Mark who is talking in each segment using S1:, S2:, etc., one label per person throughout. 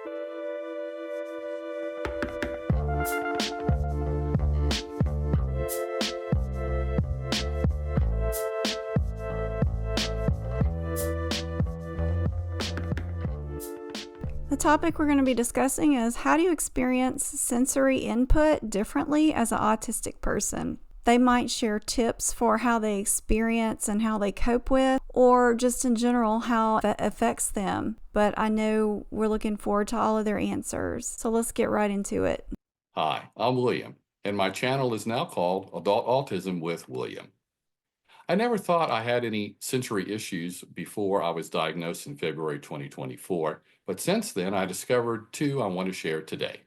S1: The topic we're going to be discussing is how do you experience sensory input differently as an autistic person? They might share tips for how they experience and how they cope with, or just in general how that affects them. But I know we're looking forward to all of their answers. So let's get right into it.
S2: Hi, I'm William, and my channel is now called Adult Autism with William. I never thought I had any sensory issues before I was diagnosed in February 2024, but since then I discovered two I want to share today.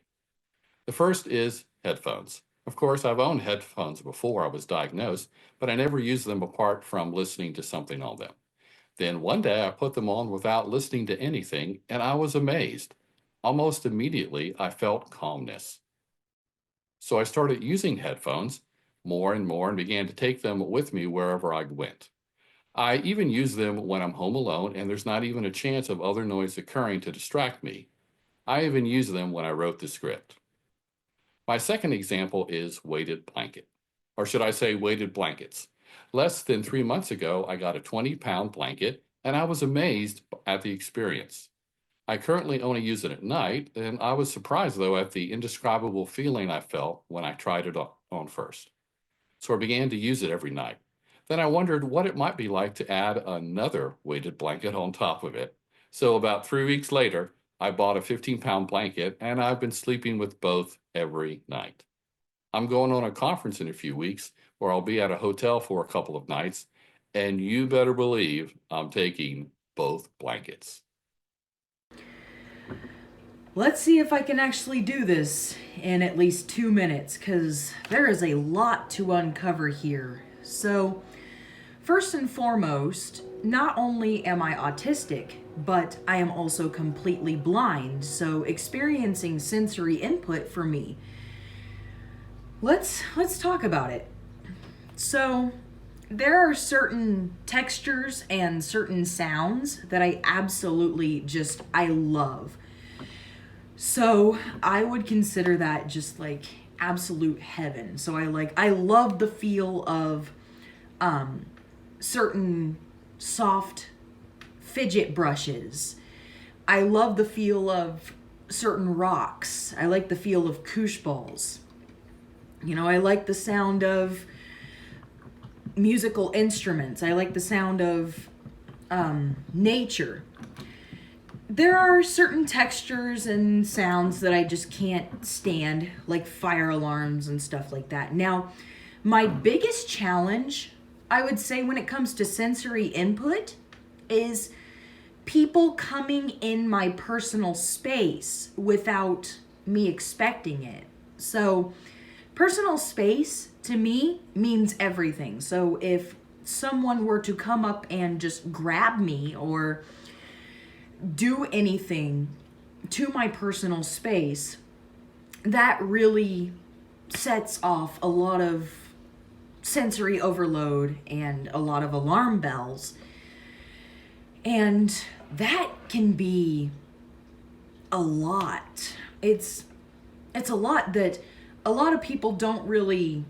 S2: The first is headphones. Of course, I've owned headphones before I was diagnosed, but I never used them apart from listening to something on them. Then one day I put them on without listening to anything, and I was amazed. Almost immediately, I felt calmness. So I started using headphones more and more and began to take them with me wherever I went. I even use them when I'm home alone and there's not even a chance of other noise occurring to distract me. I even use them when I wrote the script. My second example is weighted blanket, or should I say weighted blankets. Less than 3 months ago, I got a 20-pound blanket and I was amazed at the experience. I currently only use it at night, and I was surprised though at the indescribable feeling I felt when I tried it on first. So I began to use it every night. Then I wondered what it might be like to add another weighted blanket on top of it. So about 3 weeks later, I bought a 15-pound blanket and I've been sleeping with both every night. I'm going on a conference in a few weeks where I'll be at a hotel for a couple of nights, and you better believe I'm taking both blankets.
S3: Let's see if I can actually do this in at least 2 minutes, because there is a lot to uncover here. So, first and foremost, not only am I autistic, but I am also completely blind, so experiencing sensory input for me. Let's talk about it. So, there are certain textures and certain sounds that I absolutely I love. So I would consider that just like absolute heaven. So I love the feel of certain soft fidget brushes. I love the feel of certain rocks. I like the feel of koosh balls. You know, I like the sound of musical instruments. I like the sound of nature. There are certain textures and sounds that I just can't stand, like fire alarms and stuff like that. Now, my biggest challenge, I would say, when it comes to sensory input is people coming in my personal space without me expecting it. So, personal space to me means everything. So, if someone were to come up and just grab me or do anything to my personal space, that really sets off a lot of sensory overload and a lot of alarm bells. And that can be a lot. It's a lot that a lot of people don't really,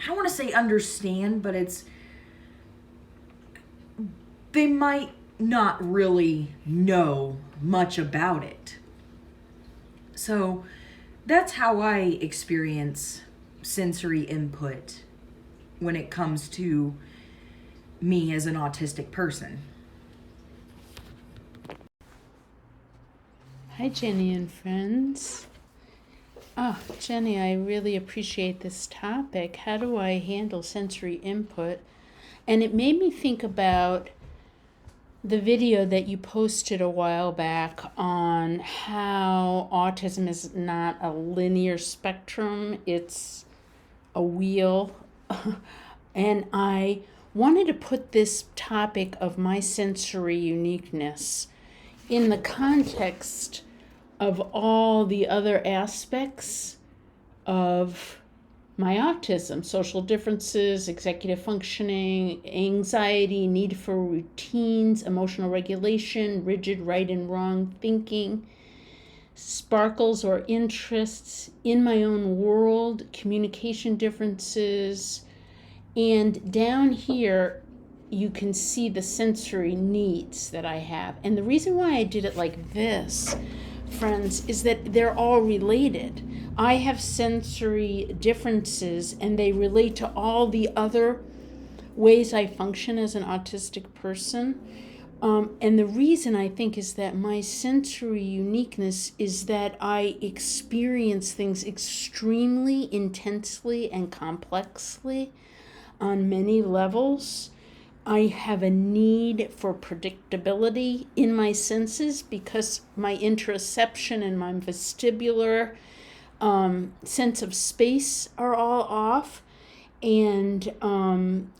S3: I don't want to say understand, but they might not really know much about it. So that's how I experience sensory input when it comes to me as an autistic person.
S4: Hi, Jenny and friends. Oh, Jenny, I really appreciate this topic. How do I handle sensory input? And it made me think about the video that you posted a while back on how autism is not a linear spectrum, it's a wheel. And I wanted to put this topic of my sensory uniqueness in the context of all the other aspects of my autism: social differences, executive functioning, anxiety, need for routines, emotional regulation, rigid right and wrong thinking. sparkles or interests in my own world, communication differences. And down here, you can see the sensory needs that I have. And the reason why I did it like this, friends, is that they're all related. I have sensory differences, and they relate to all the other ways I function as an autistic person. And the reason I think is that my sensory uniqueness is that I experience things extremely intensely and complexly on many levels. I have a need for predictability in my senses because my interoception and my vestibular sense of space are all off. And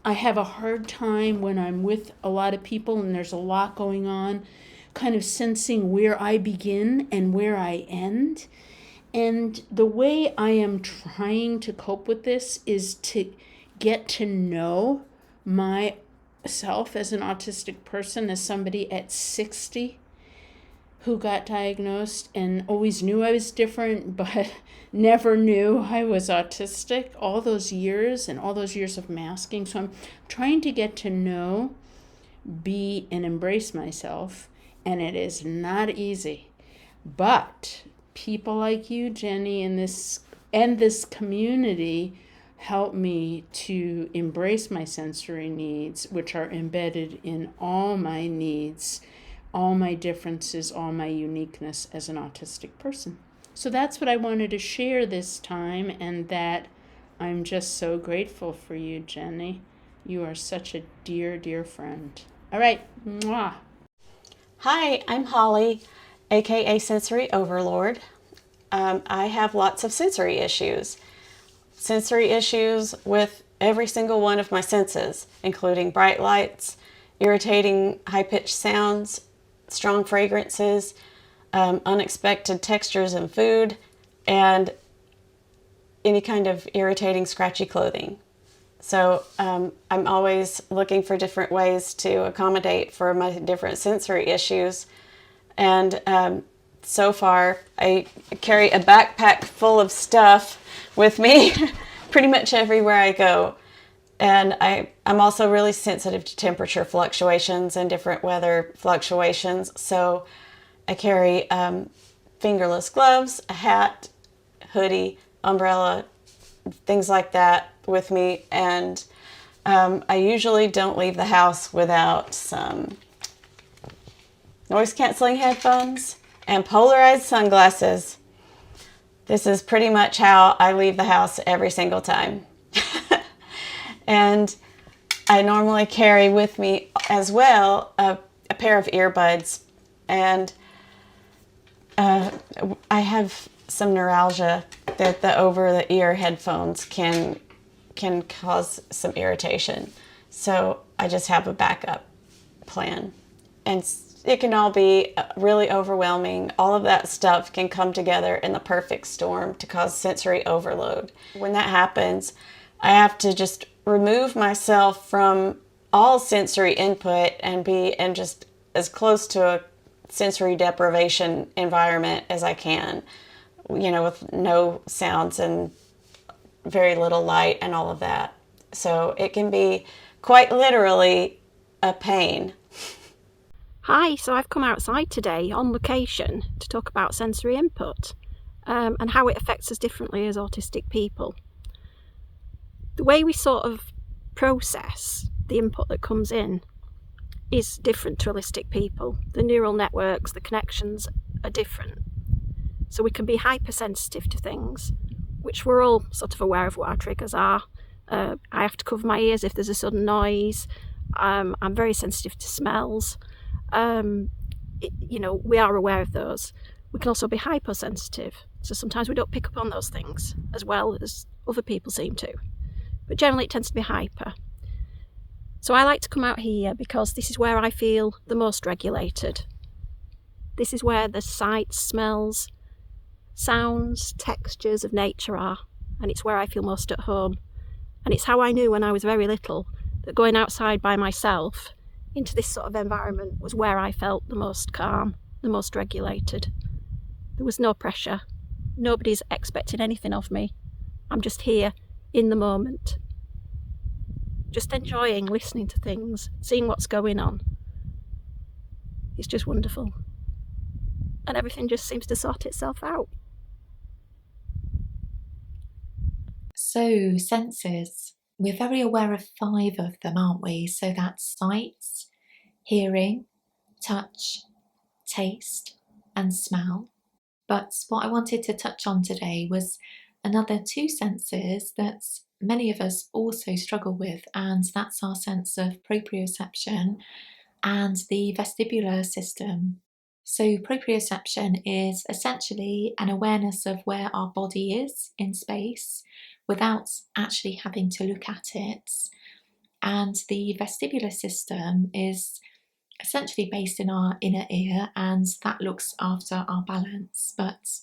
S4: I have a hard time when I'm with a lot of people and there's a lot going on, kind of sensing where I begin and where I end. And the way I am trying to cope with this is to get to know myself as an autistic person, as somebody at 60 who got diagnosed and always knew I was different, but never knew I was autistic all those years and all those years of masking. So I'm trying to get to know, be, and embrace myself, and it is not easy. But people like you, Jenny, and this community help me to embrace my sensory needs, which are embedded in all my needs, all my differences, all my uniqueness as an autistic person. So that's what I wanted to share this time, and that I'm just so grateful for you, Jenny. You are such a dear, dear friend. All right. Mwah.
S5: Hi, I'm Holly, aka Sensory Overlord. I have lots of sensory issues. Sensory issues with every single one of my senses, including bright lights, irritating high-pitched sounds, strong fragrances, unexpected textures in food, and any kind of irritating, scratchy clothing. So I'm always looking for different ways to accommodate for my different sensory issues. And so far, I carry a backpack full of stuff with me pretty much everywhere I go. And I'm also really sensitive to temperature fluctuations and different weather fluctuations. So I carry fingerless gloves, a hat, hoodie, umbrella, things like that with me. And I usually don't leave the house without some noise-canceling headphones and polarized sunglasses. This is pretty much how I leave the house every single time. And I normally carry with me as well a pair of earbuds. And I have some neuralgia that the over-the-ear headphones can cause some irritation. So I just have a backup plan. And it can all be really overwhelming. All of that stuff can come together in the perfect storm to cause sensory overload. When that happens, I have to just remove myself from all sensory input and be in just as close to a sensory deprivation environment as I can, with no sounds and very little light and all of that. So it can be quite literally a pain.
S6: Hi, so I've come outside today on location to talk about sensory input and how it affects us differently as autistic people. The way we sort of process the input that comes in is different to holistic people. The neural networks, the connections are different. So we can be hypersensitive to things, which we're all sort of aware of what our triggers are. I have to cover my ears if there's a sudden noise. I'm very sensitive to smells. We are aware of those. We can also be hypersensitive. So sometimes we don't pick up on those things as well as other people seem to. But generally it tends to be hyper. So I like to come out here because this is where I feel the most regulated. This is where the sights, smells, sounds, textures of nature are, and it's where I feel most at home. And it's how I knew when I was very little that going outside by myself into this sort of environment was where I felt the most calm, the most regulated. There was no pressure. Nobody's expecting anything of me. I'm just here in the moment, just enjoying listening to things, seeing what's going on. It's just wonderful. And everything just seems to sort itself out.
S7: So, senses. We're very aware of 5 of them, aren't we? So that's sight, hearing, touch, taste, and smell. But what I wanted to touch on today was another 2 senses that many of us also struggle with, and that's our sense of proprioception and the vestibular system. So proprioception is essentially an awareness of where our body is in space without actually having to look at it. And the vestibular system is essentially based in our inner ear, and that looks after our balance. But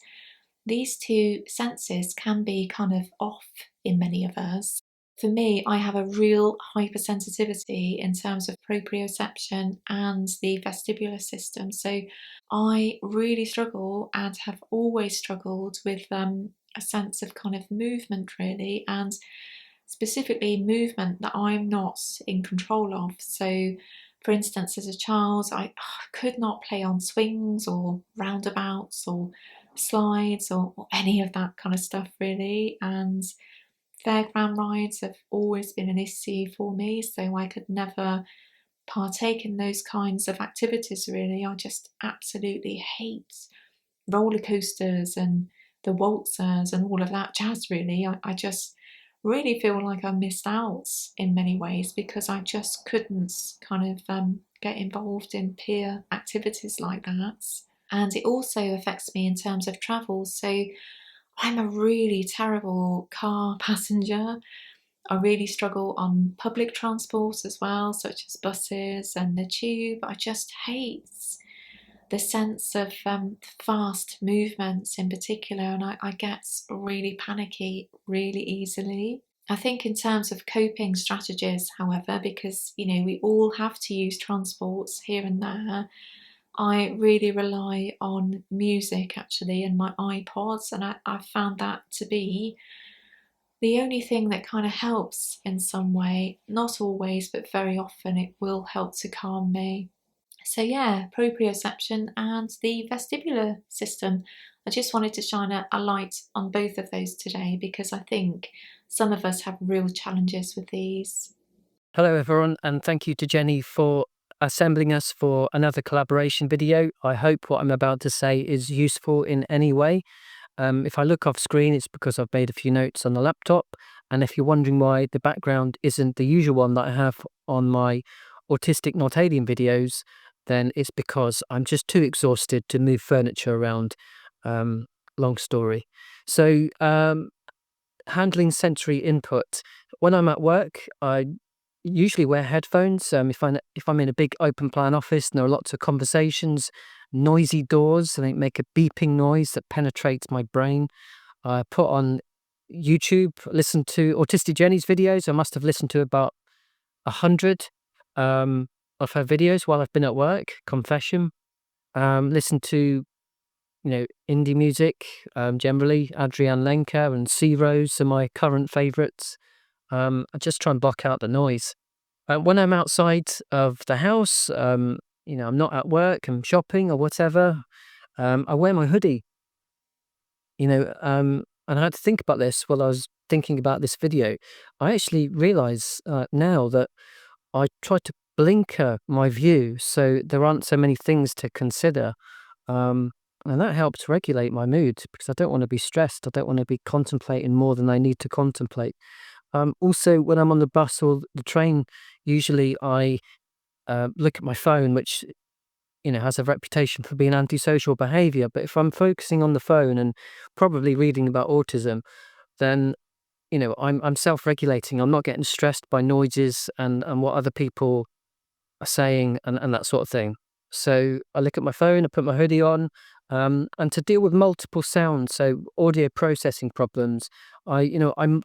S7: these 2 senses can be kind of off in many of us. For me, I have a real hypersensitivity in terms of proprioception and the vestibular system. So I really struggle and have always struggled with a sense of kind of movement, really, and specifically movement that I'm not in control of. So, for instance, as a child, I could not play on swings or roundabouts or slides or any of that kind of stuff, really. And fairground rides have always been an issue for me, so I could never partake in those kinds of activities, really. I just absolutely hate roller coasters and the waltzers and all of that jazz, really. I just really feel like I missed out in many ways because I just couldn't kind of get involved in peer activities like that. And it also affects me in terms of travel. So I'm a really terrible car passenger. I really struggle on public transport as well, such as buses and the tube. I just hate the sense of fast movements in particular, and I get really panicky really easily. I think in terms of coping strategies, however, because we all have to use transports here and there, I really rely on music actually and my iPods, and I found that to be the only thing that kind of helps in some way. Not always, but very often it will help to calm me. So yeah, proprioception and the vestibular system. I just wanted to shine a light on both of those today because I think some of us have real challenges with these.
S8: Hello everyone, and thank you to Jenny for assembling us for another collaboration video. I hope what I'm about to say is useful in any way. If I look off screen, it's because I've made a few notes on the laptop, and if you're wondering why the background isn't the usual one that I have on my Autistic Not Alien videos, then it's because I'm just too exhausted to move furniture around. Long story. So handling sensory input. When I'm at work, I usually wear headphones. If I'm in a big open plan office and there are lots of conversations, noisy doors, and they make a beeping noise that penetrates my brain. I put on YouTube, listen to Autistic Jenny's videos. I must have listened to about 100 of her videos while I've been at work. Confession. Listen to indie music, generally Adrian Lenker and C Rose are my current favourites. I just try and block out the noise. When I'm outside of the house, I'm not at work, I'm shopping or whatever, I wear my hoodie. And I had to think about this while I was thinking about this video. I actually realise now that I try to blinker my view so there aren't so many things to consider. And that helps regulate my mood because I don't want to be stressed. I don't want to be contemplating more than I need to contemplate. Also, when I'm on the bus or the train, usually I look at my phone, which has a reputation for being antisocial behaviour. But if I'm focusing on the phone and probably reading about autism, then I'm self-regulating. I'm not getting stressed by noises and what other people are saying and that sort of thing. So I look at my phone, I put my hoodie on, and to deal with multiple sounds, so audio processing problems, I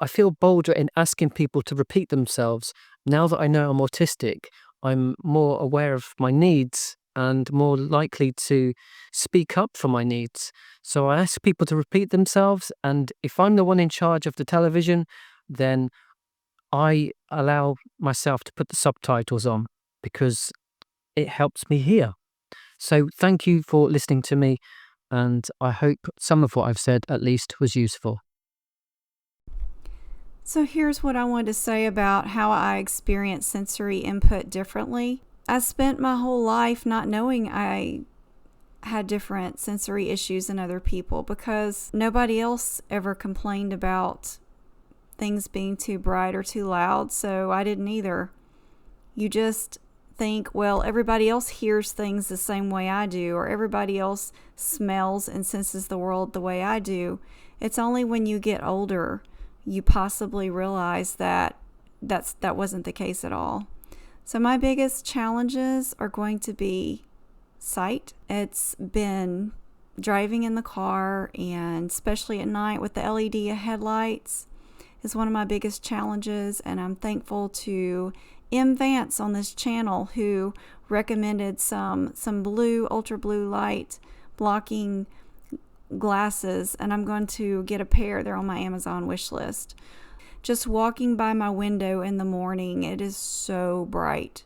S8: feel bolder in asking people to repeat themselves. Now that I know I'm autistic, I'm more aware of my needs and more likely to speak up for my needs. So I ask people to repeat themselves, and if I'm the one in charge of the television, then I allow myself to put the subtitles on because it helps me hear. So thank you for listening to me, and I hope some of what I've said at least was useful.
S1: So here's what I wanted to say about how I experience sensory input differently. I spent my whole life not knowing I had different sensory issues than other people because nobody else ever complained about things being too bright or too loud, so I didn't either. You just think, well, everybody else hears things the same way I do, or everybody else smells and senses the world the way I do. It's only when you get older you possibly realize that that wasn't the case at all. So my biggest challenges are going to be sight. It's been driving in the car, and especially at night with the LED headlights is one of my biggest challenges, and I'm thankful to M. Vance on this channel who recommended some blue, ultra blue light blocking glasses, and I'm going to get a pair. They're on my Amazon wish list. Just walking by my window in the morning, it is so bright.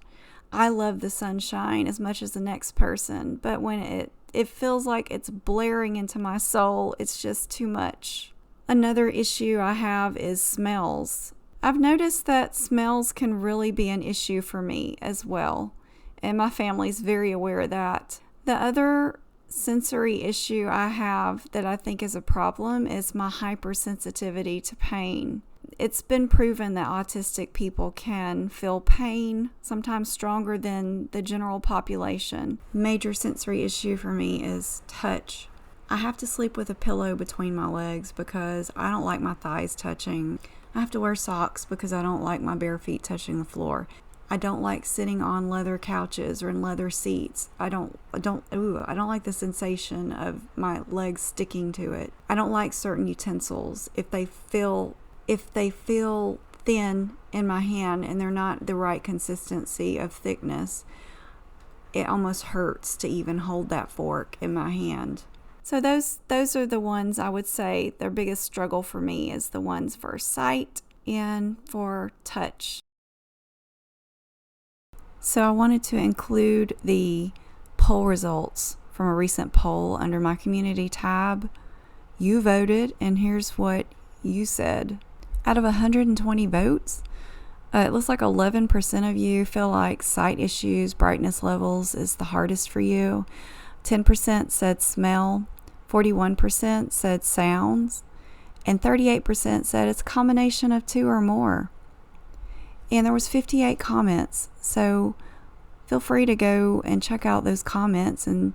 S1: I love the sunshine as much as the next person, but when it feels like it's blaring into my soul, it's just too much. Another issue I have is smells. I've noticed that smells can really be an issue for me as well, and my family's very aware of that. The other sensory issue I have that I think is a problem is my hypersensitivity to pain. It's been proven that autistic people can feel pain, sometimes stronger than the general population. Major sensory issue for me is touch. I have to sleep with a pillow between my legs because I don't like my thighs touching. I have to wear socks because I don't like my bare feet touching the floor. I don't like sitting on leather couches or in leather seats. I don't like the sensation of my legs sticking to it. I don't like certain utensils if they feel thin in my hand and they're not the right consistency of thickness. It almost hurts to even hold that fork in my hand. So those are the ones I would say their biggest struggle for me is the ones for sight and for touch. So I wanted to include the poll results from a recent poll under my community tab. You voted, and here's what you said. Out of 120 votes, it looks like 11% of you feel like sight issues, brightness levels is the hardest for you. 10% said smell, 41% said sounds, and 38% said it's a combination of two or more. And there was 58 comments, so feel free to go and check out those comments and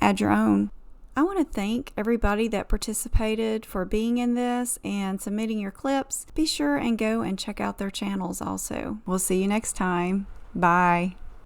S1: add your own. I want to thank everybody that participated for being in this and submitting your clips. Be sure and go and check out their channels also. We'll see you next time. Bye.